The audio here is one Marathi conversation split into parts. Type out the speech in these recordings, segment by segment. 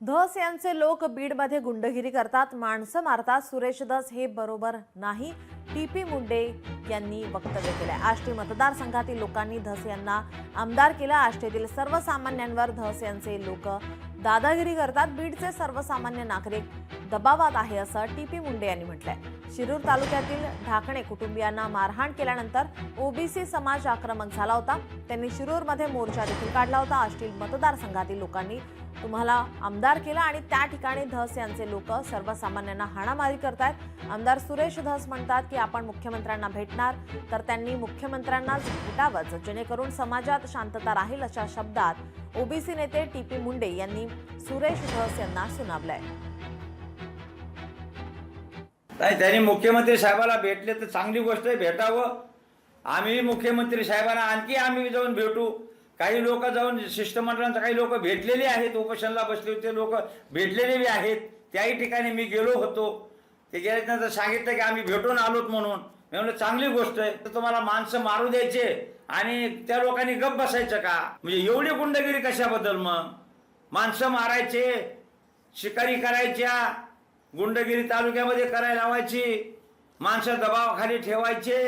धस यांचे लोक बीडमध्ये गुंडगिरी करतात, माणसं मारतात. सुरेश धस हे बरोबर नाही, टीपी मुंडे यांनी वक्तव्य केलंय. आष्टी मतदारसंघातील लोकांनी धस यांना आमदार केलं. आष्टीतील सर्वसामान्यांवर धस यांचे लोक दादागिरी करतात. बीडचे सर्वसामान्य नागरिक दबावात आहे असं टीपी मुंडे यांनी म्हटलंय. शिरूर तालुक्यातील ढाकणे कुटुंबियांना मारहाण केल्यानंतर ओबीसी समाज आक्रमक झाला होता. त्यांनी शिरूरमध्ये मोर्चा देखील काढला होता. आष्टी मतदारसंघातील लोकांनी तुम्हाला आमदार केलं आणि त्या ठिकाणी धस यांचे लोक सर्वसामान्यांना हाणामारी करतायत. आमदार सुरेश धस म्हणतात की आपण मुख्यमंत्र्यांना भेटणार, तर त्यांनी मुख्यमंत्र्यांनाच भेटावंच जेणेकरून समाजात शांतता राहील अशा शब्दात ओबीसी नेते टीपी मुंडे यांनी सुरेश धस यांना सुनावलंय. नाही, त्यांनी मुख्यमंत्री साहेबाला भेटले तर चांगली गोष्ट आहे, भेटावं. आम्ही मुख्यमंत्री साहेबांना आणखी आम्ही जाऊन भेटू. काही लोक जाऊन शिष्टमंडळांचा काही लोक भेटलेले आहेत, उपोषणाला बसले होते लोक भेटलेले बी आहेत. त्याही ठिकाणी मी गेलो होतो. ते गेल्यानंतर सांगितलं की आम्ही भेटून आलोत म्हणून. मी म्हणलं चांगली गोष्ट आहे. तर तुम्हाला माणसं मारू द्यायचे आणि त्या लोकांनी गप्प बसायचं का? म्हणजे एवढी गुंडगिरी कशाबद्दल? मग माणसं मारायचे, शिकारी करायच्या, गुंडगिरी तालुक्यामध्ये करायला लावायची, माणसं दबावाखाली ठेवायचे.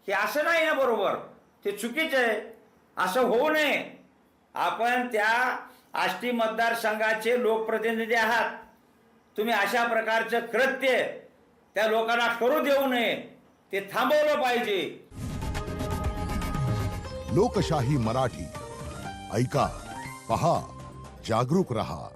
हे असं नाही ना, बरोबर. ते चुकीचं आहे. असं होऊ नये. आपण त्या आष्टी मतदारसंघाचे लोकप्रतिनिधी आहात. तुम्ही अशा प्रकारचं कृत्य त्या लोकांना करू देऊ नये. ते थांबवलं पाहिजे. लोकशाही मराठी ऐका, पहा, जागरूक रहा.